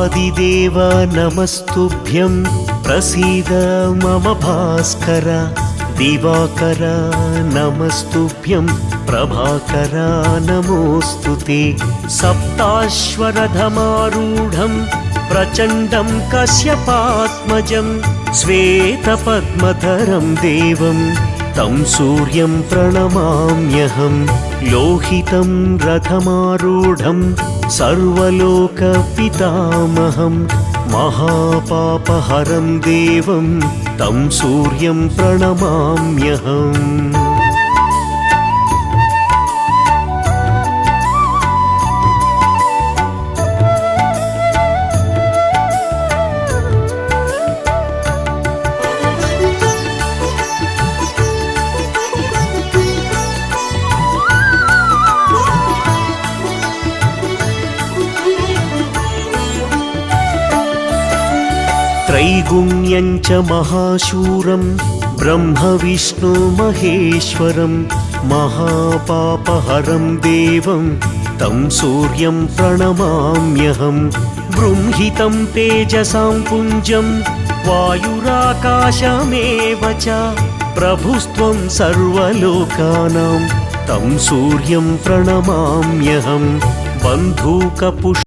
आदिदेव नमस्तुभ्यं प्रसीद मम भास्कर दिवाकर नमस्तुभ्यं प्रभाकर नमोऽस्तुते सप्ताश्वरथमारूढं प्रचण्डं कश्यपात्मजं श्वेतपद्मधरं देवं तं सूर्यं प्रणमाम्यहं लोहितं रथमारूढं सर्वलोकपितामहं महापापहरं देवं तं सूर्यं प्रणमाम्यहम्। त्रैगुण्यं च महाशूरं ब्रह्मविष्णु महेश्वरं महापापहरं देवं तं सूर्यं प्रणमाम्यहं बृंहितं तेजसां पुञ्जं वायुराकाशमेव च प्रभुस्त्वं सर्वलोकानां तं सूर्यं प्रणमाम्यहं बन्धूकपुष्प